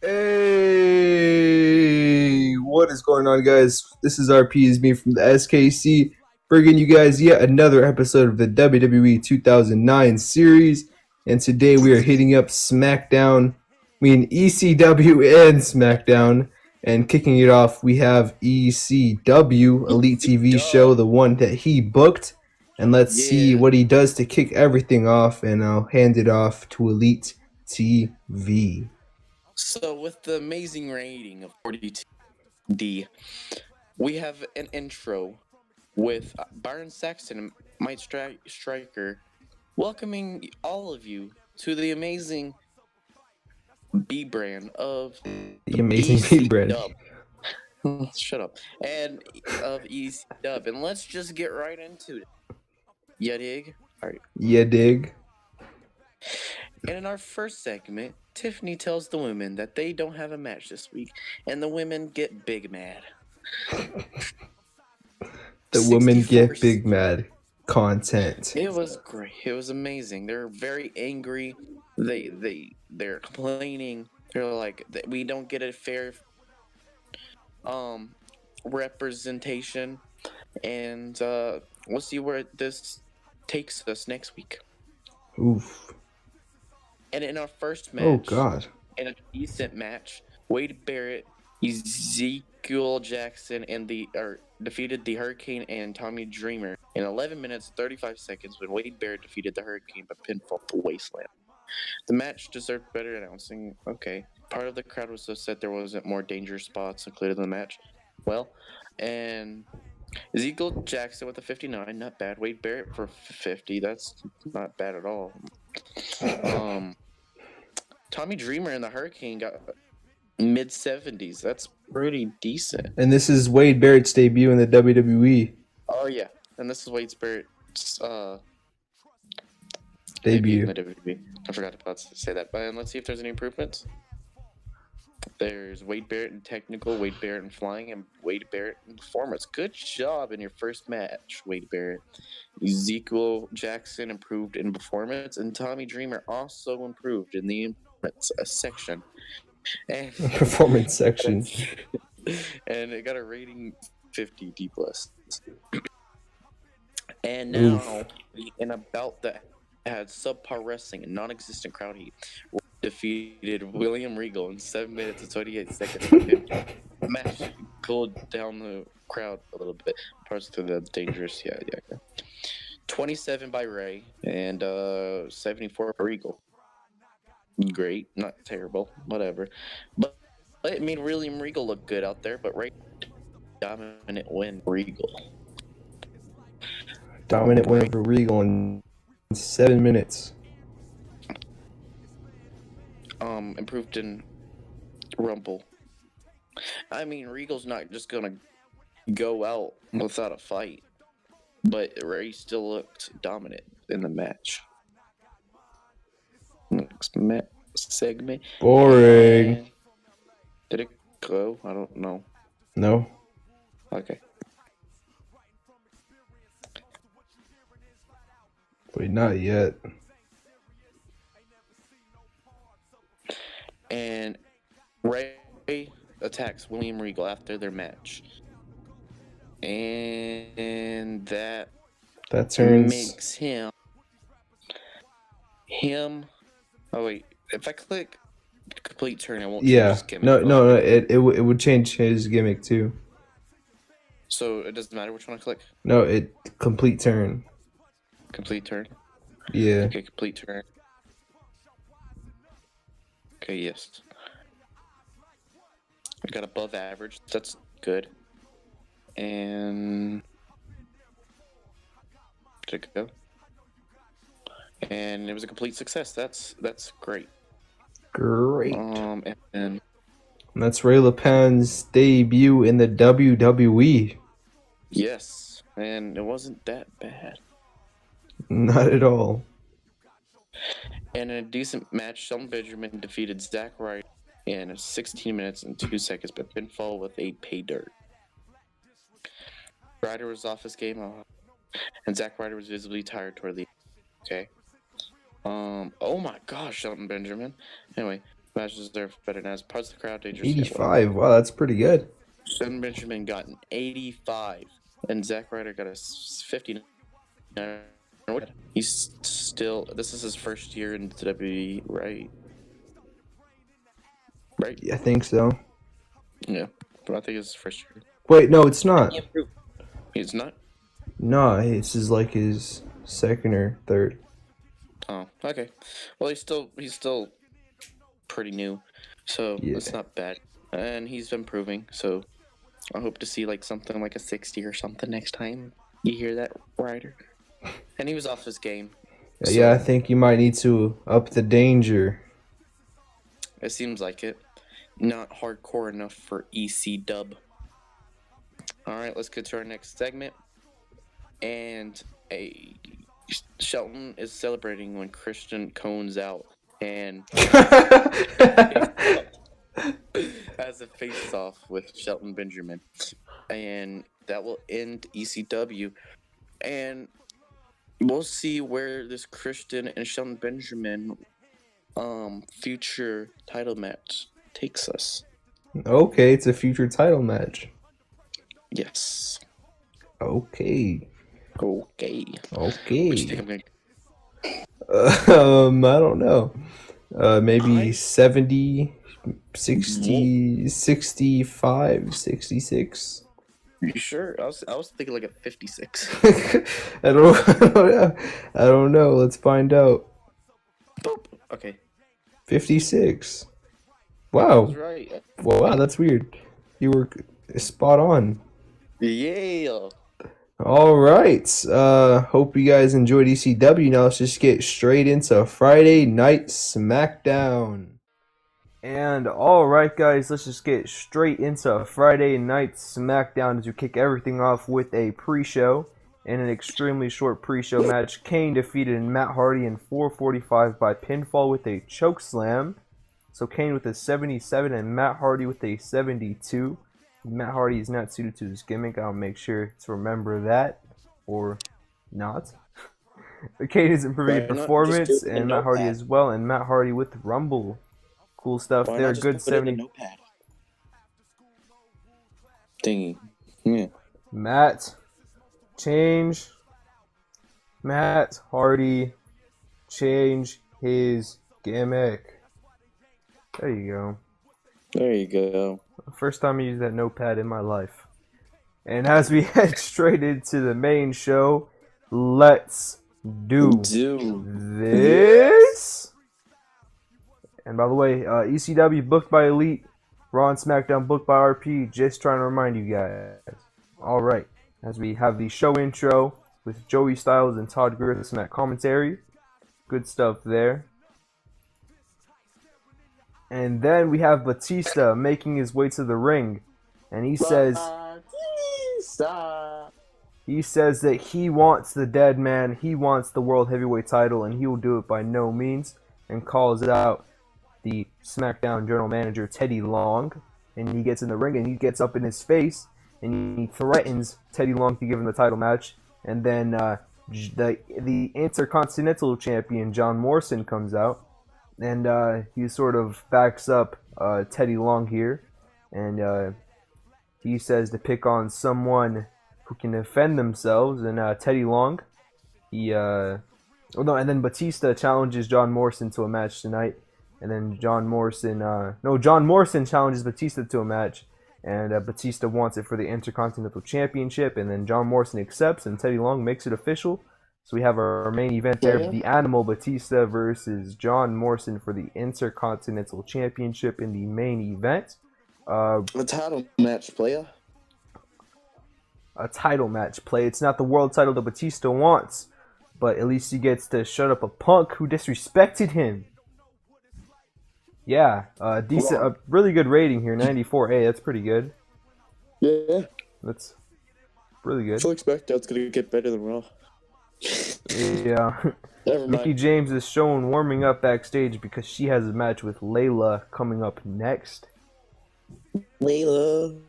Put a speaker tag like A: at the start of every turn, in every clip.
A: Hey, what is going on, guys? This is RP, me from the SKC, bringing you guys yet another episode of the WWE 2009 series. And today we are hitting up SmackDown, ECW and SmackDown. And kicking it off, we have ECW, Elite TV show, the one that he booked. And let's see what he does to kick everything off, and I'll hand it off to Elite TV.
B: So, with the amazing rating of 42D, we have an intro with Byron Saxton and Mike Striker welcoming all of you to the amazing B brand of
A: The amazing B brand.
B: Shut up. And of ECW. And let's just get right into it. Ya dig? All right.
A: Ya dig?
B: And in our first segment, Tiffany tells the women that they don't have a match this week, and the women get big mad.
A: The women get big mad. Content.
B: It was great. It was amazing. They're very angry. They're complaining. They're like, we don't get a fair representation, and we'll see where this takes us next week.
A: Oof.
B: And in our first match,
A: oh god,
B: in a decent match, Wade Barrett, Ezekiel Jackson, and defeated the Hurricane and Tommy Dreamer in 11 minutes 35 seconds when Wade Barrett defeated the Hurricane by pinfall to Wasteland. The match deserved better announcing. Okay, part of the crowd was upset there wasn't more dangerous spots included in the match. Well, and Ezekiel Jackson with a 59, not bad. Wade Barrett for 50, that's not bad at all. Tommy Dreamer and the Hurricane got mid-70s. That's pretty decent.
A: And this is Wade Barrett's debut in the WWE.
B: Oh yeah, and this is Wade Barrett's
A: debut
B: in the WWE. I forgot to say that. But let's see if there's any improvements. There's Wade Barrett in technical, Wade Barrett in flying, and Wade Barrett in performance. Good job in your first match, Wade Barrett. Ezekiel Jackson improved in performance, and Tommy Dreamer also improved in the section. And
A: performance section.
B: And it got a rating 50 D+. And now, in a bout that had subpar wrestling and non-existent crowd heat, defeated William Regal in 7 minutes and 28 seconds. The match cooled down the crowd a little bit. Parts to the dangerous, yeah. 27 by Ray and 74 for Regal. Great, not terrible, whatever. But I mean, William Regal looked good out there, but Ray dominant win Regal.
A: Dominant win for Regal in 7 minutes.
B: Improved in Rumble. I mean, Regal's not just gonna go out without a fight, but Ray still looked dominant in the match. Next segment.
A: Boring.
B: Did it go? I don't know.
A: No.
B: Okay.
A: Wait, not yet.
B: And Ray attacks William Regal after their match. And that
A: turns
B: makes him oh wait, if I click complete turn, it won't change his gimmick.
A: No, it would change his gimmick too.
B: So it doesn't matter which one I click?
A: No, complete turn.
B: Complete turn?
A: Yeah.
B: Okay, complete turn. Okay, yes. I got above average. That's good. And did it go? And it was a complete success. That's great.
A: Great.
B: And
A: that's Ray LePen's debut in the WWE.
B: Yes, and it wasn't that bad.
A: Not at all.
B: And in a decent match, Shelton Benjamin defeated Zack Ryder in 16 minutes and 2 seconds, but pinfall with a pay dirt. Ryder was off his game, and Zack Ryder was visibly tired toward the end. Okay. Oh my gosh, Shelton Benjamin. Anyway, Matches there better than as parts of the crowd dangerous.
A: 85. Wow, that's pretty good.
B: Shelton Benjamin got an 85, and Zack Ryder got a 59. He's still. This is his first year in the WWE, right? Right.
A: Yeah, I think so.
B: Yeah, but I think it's his first year.
A: Wait, no, it's not.
B: He's not.
A: No, this is like his second or third.
B: Oh, okay. Well, he's still pretty new, so
A: Yeah.
B: it's not bad. And he's improving, so I hope to see like something like a 60 or something next time you hear that, Ryder. And he was off his game.
A: Yeah, I think you might need to up the danger.
B: It seems like it. Not hardcore enough for EC All right, let's get to our next segment. And Shelton is celebrating when Christian cones out and has a face-off with Shelton Benjamin, and that will end ECW. And we'll see where this Christian and Shelton Benjamin future title match takes us.
A: Okay, it's a future title match.
B: Yes.
A: Okay.
B: Okay.
A: What
B: you think I'm gonna...
A: I don't know. Maybe 70, 60, 65, 66.
B: You sure? I was thinking like a 56.
A: I don't know. Let's find out.
B: Boop. Okay.
A: 56. Wow.
B: That's right.
A: Wow, that's weird. You were spot on.
B: Yeah.
A: All right. Hope you guys enjoyed ECW. Now let's just get straight into Friday Night SmackDown. And all right, guys, let's just get straight into Friday Night SmackDown as we kick everything off with a pre-show. In an extremely short pre-show match, Kane defeated Matt Hardy in 4:45 by pinfall with a chokeslam. So Kane with a 77 and Matt Hardy with a 72. Matt Hardy is not suited to his gimmick. I'll make sure to remember that, or not. Kane is improving performance, and Matt Hardy as well, and Matt Hardy with Rumble. Cool stuff there. Good 70.
B: Thingy. Yeah.
A: Matt Hardy change his gimmick. There you go.
B: There you go.
A: First time I used that notepad in my life. And as we head straight into the main show, let's do this. And by the way, ECW booked by Elite, Raw and SmackDown booked by RP. Just trying to remind you guys. All right, as we have the show intro with Joey Styles and Todd Grissom at commentary. Good stuff there. And then we have Batista making his way to the ring, and he says that he wants the dead man, he wants the World Heavyweight title, and he will do it by no means, and calls out the SmackDown General Manager Teddy Long, and he gets in the ring and he gets up in his face, and he threatens Teddy Long to give him the title match, and then the Intercontinental Champion John Morrison comes out. And he sort of backs up Teddy Long here, and he says to pick on someone who can defend themselves. And Teddy Long, and then Batista challenges John Morrison to a match tonight. And then John Morrison challenges Batista to a match, and Batista wants it for the Intercontinental Championship. And then John Morrison accepts, and Teddy Long makes it official. So we have our main event there, the Animal Batista versus John Morrison for the Intercontinental Championship in the main event.
B: A title match, player.
A: A title match play. It's not the world title that Batista wants, but at least he gets to shut up a punk who disrespected him. Yeah, decent, a really good rating here, 94A. That's pretty good.
B: Yeah,
A: that's really good.
B: I fully expect that's gonna get better than Raw.
A: Yeah. Mickie James is shown warming up backstage because she has a match with Layla coming up next.
B: Layla.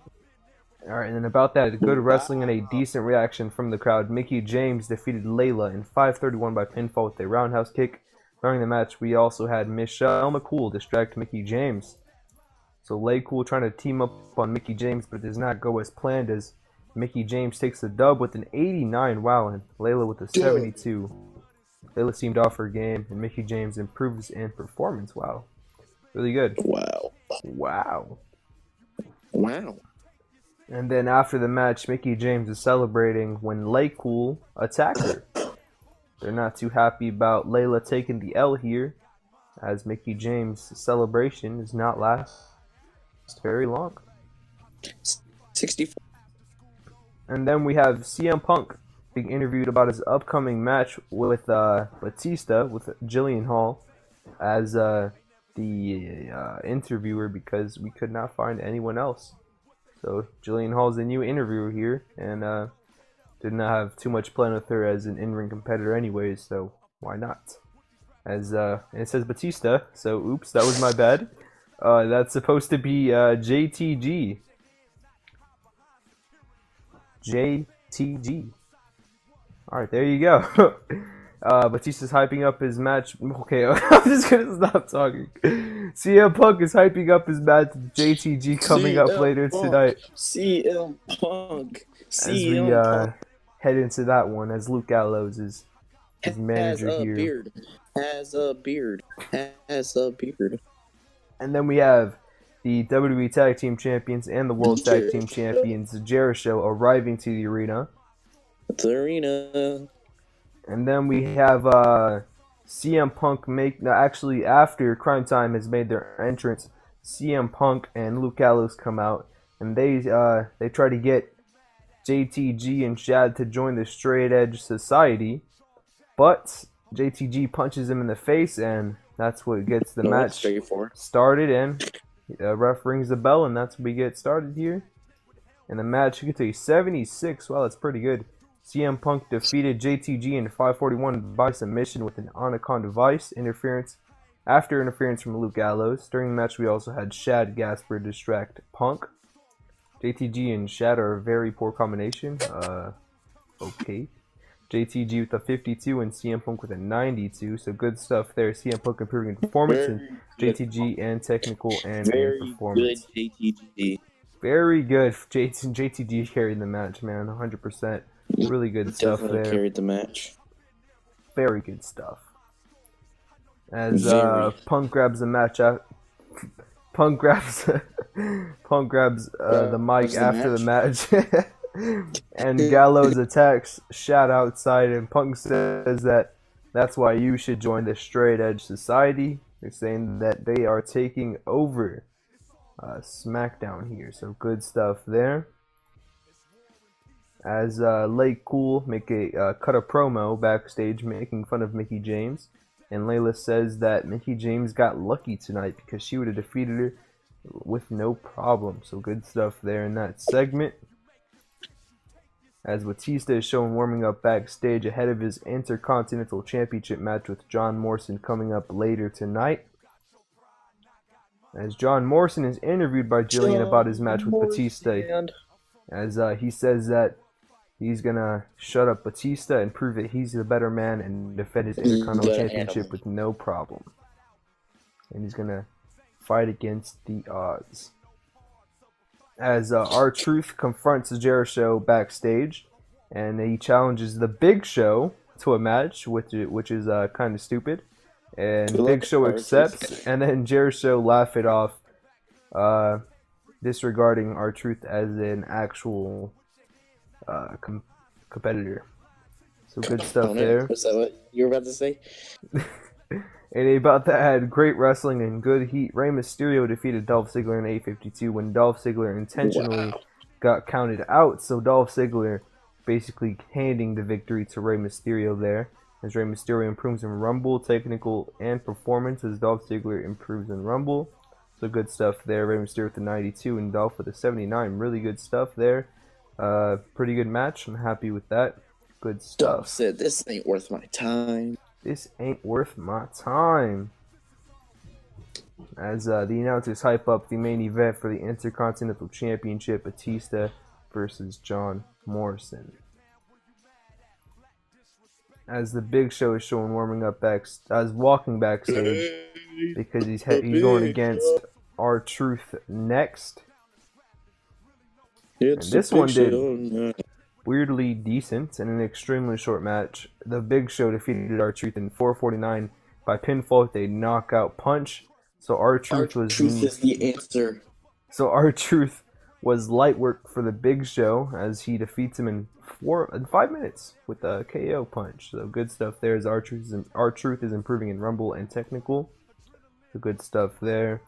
A: Alright, and then about that, good wrestling and a decent reaction from the crowd. Mickie James defeated Layla in 5:31 by pinfall with a roundhouse kick. During the match, we also had Michelle McCool distract Mickie James. So LayCool trying to team up on Mickie James, but it does not go as planned as Mickie James takes the dub with an 89 wow, and Layla with a 72. Layla seemed off her game, and Mickie James improves in performance. Wow. Really good.
B: Wow.
A: Wow.
B: Wow.
A: And then after the match, Mickie James is celebrating when LayCool attacked her. They're not too happy about Layla taking the L here, as Mickie James' celebration does not last very long.
B: 64.
A: And then we have CM Punk being interviewed about his upcoming match with Batista, with Jillian Hall, as the interviewer, because we could not find anyone else. So Jillian Hall is the new interviewer here, and did not have too much plan with her as an in-ring competitor anyways, so why not? As and it says Batista, so oops, that was my bad. That's supposed to be JTG. JTG. Alright, there you go. Batista's hyping up his match. Okay, I'm just gonna stop talking. CM Punk is hyping up his match with JTG coming up later tonight.
B: CM Punk.
A: As we head into that one, as Luke Gallows is his manager here.
B: Has a beard.
A: And then we have the WWE Tag Team Champions and the World Tag Team Champions, Jericho, arriving to the arena. And then we have CM Punk actually after Crime Time has made their entrance, CM Punk and Luke Gallows come out, and they try to get JTG and Shad to join the Straight Edge Society, but JTG punches him in the face, and that's what gets the match started, and the ref rings the bell, and that's what we get started here. And the match gets a 76. Wow, that's pretty good. CM Punk defeated JTG in 541 by submission with an Anaconda Vice after interference from Luke Gallows. During the match, we also had Shad Gasper distract Punk. JTG and Shad are a very poor combination. Okay. JTG with a 52 and CM Punk with a 92. So good stuff there. CM Punk improving in performance, and JTG and technical and in performance.
B: Good JTG.
A: Very good. JTG carried the match, man. 100%. Really good stuff there.
B: Carried the match.
A: Very good stuff. As Punk grabs the match out. Punk grabs the mic after the match. And Gallows attacks Shad outside, and Punk says that's why you should join the Straight Edge Society. They're saying that they are taking over SmackDown here, so good stuff there. As LayCool cut a promo backstage making fun of Mickie James, and Layla says that Mickie James got lucky tonight because she would have defeated her with no problem. So good stuff there in that segment. As Batista is shown warming up backstage ahead of his Intercontinental Championship match with John Morrison coming up later tonight. As John Morrison is interviewed by Jillian about his match with Batista, as he says that he's gonna shut up Batista and prove that he's the better man and defend his Intercontinental Championship with no problem. And he's gonna fight against the odds. As R-Truth confronts Jericho backstage, and he challenges the Big Show to a match, which is kind of stupid. And Big Show accepts, and then Jericho laughs it off, disregarding R-Truth as an actual competitor. So good stuff there.
B: Was that what you were about to say?
A: And about that had great wrestling and good heat. Rey Mysterio defeated Dolph Ziggler in 8:52 when Dolph Ziggler intentionally got counted out. So Dolph Ziggler basically handing the victory to Rey Mysterio there. As Rey Mysterio improves in Rumble, technical, and performance, as Dolph Ziggler improves in Rumble. So good stuff there. Rey Mysterio with the 92 and Dolph with the 79. Really good stuff there. Pretty good match. I'm happy with that. Good stuff.
B: Dolph said, "This ain't worth my time.
A: This ain't worth my time." As the announcers hype up the main event for the Intercontinental Championship, Batista versus John Morrison. as the Big Show is showing warming up walking backstage because he's going against R-Truth next. And this one did weirdly decent in an extremely short match. The Big Show defeated R-Truth in 4:49 by pinfall with a knockout punch. So R-Truth
B: is the answer.
A: So R-Truth was light work for the Big Show as he defeats him in 5 minutes with a KO punch. So good stuff there as R-Truth is improving in Rumble and Technical. So good stuff there.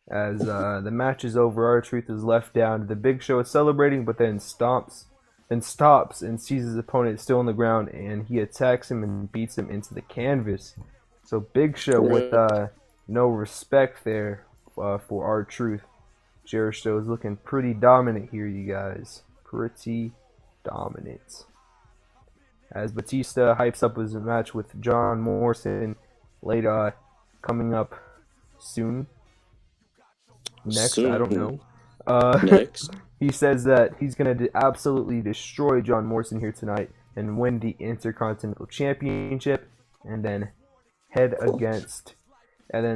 A: As the match is over, R-Truth is left down. The Big Show is celebrating, but then stops and sees his opponent still on the ground, and he attacks him and beats him into the canvas. So Big Show with no respect there for R-Truth. Jericho is looking pretty dominant here, you guys. Pretty dominant. As Batista hypes up his match with John Morrison later, coming up soon. Next, I don't know.
B: Next.
A: He says that he's going to absolutely destroy John Morrison here tonight and win the Intercontinental Championship, and then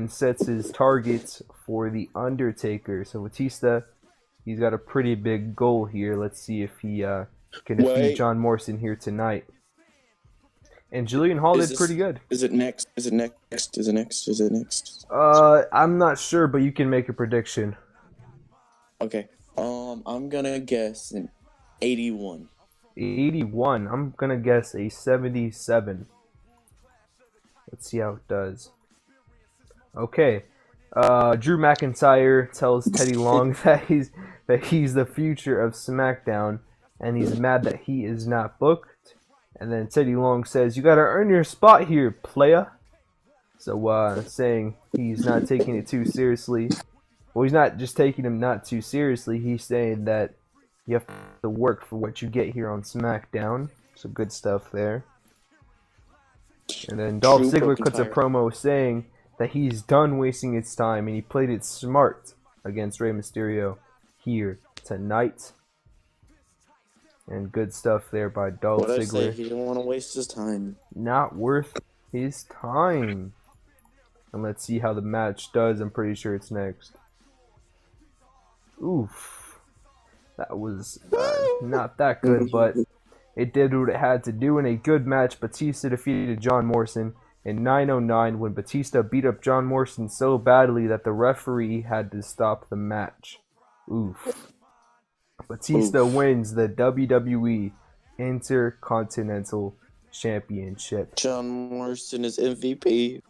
A: sets his targets for The Undertaker. So Batista, he's got a pretty big goal here. Let's see if he can defeat John Morrison here tonight. And Jillian Hall did pretty good.
B: Is it next? Is it next? Is it next? Is it next?
A: I'm not sure, but you can make a prediction.
B: Okay. I'm gonna guess an 81.
A: 81. I'm gonna guess a 77. Let's see how it does. Okay. Drew McIntyre tells Teddy Long that he's the future of SmackDown, and he's mad that he is not booked. And then Teddy Long says, "You gotta earn your spot here, playa." So saying he's not taking it too seriously. Well, he's not just taking him not too seriously. He's saying that you have to work for what you get here on SmackDown. So good stuff there. And then Dolph Ziggler cuts a promo saying that he's done wasting his time and he played it smart against Rey Mysterio here tonight. And good stuff there by Dolph Ziggler.
B: He didn't want to waste his time.
A: Not worth his time. And let's see how the match does. I'm pretty sure it's next. Oof. That was not that good, but it did what it had to do in a good match. Batista defeated John Morrison in 9:09 when Batista beat up John Morrison so badly that the referee had to stop the match. Oof. Batista wins the WWE Intercontinental Championship.
B: John Morrison is MVP.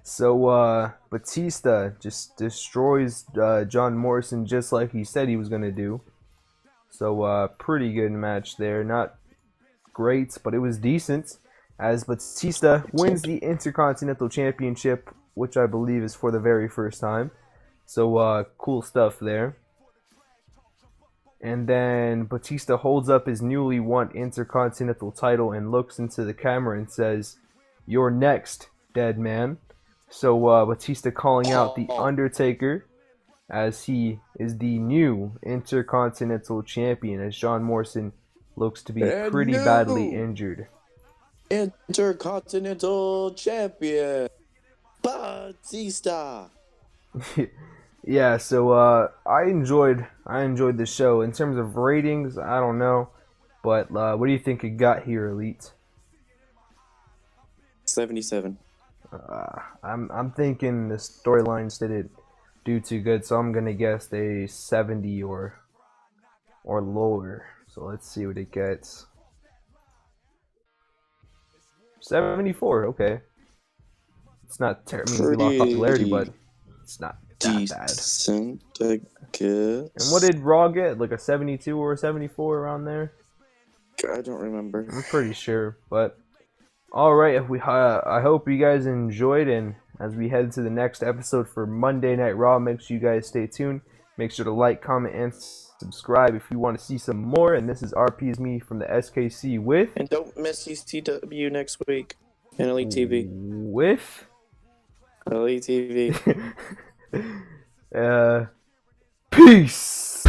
A: So Batista just destroys John Morrison just like he said he was going to do. So pretty good match there. Not great, but it was decent. As Batista wins the Intercontinental Championship, which I believe is for the very first time. So cool stuff there. And then Batista holds up his newly won Intercontinental title and looks into the camera and says, "You're next, dead man." So Batista calling out The Undertaker as he is the new Intercontinental Champion as John Morrison looks to be pretty badly injured.
B: Intercontinental Champion Batista.
A: Yeah, so I enjoyed the show. In terms of ratings, I don't know, but what do you think it got here, Elite?
B: 77.
A: I'm thinking the storylines didn't do too good, so I'm gonna guess a 70 or lower. So let's see what it gets. 74. Okay, it's not terrible. I mean, we lost popularity, but it's not that
B: decent, I guess.
A: And what did Raw get? Like a 72 or a 74 around there?
B: I don't remember.
A: I'm pretty sure, but alright, I hope you guys enjoyed, and as we head to the next episode for Monday Night Raw, make sure you guys stay tuned. Make sure to like, comment, and subscribe if you want to see some more. And this is RP's me from the SKC with...
B: And don't miss TEW next week. And Elite TV.
A: With?
B: Elite TV.
A: Peace!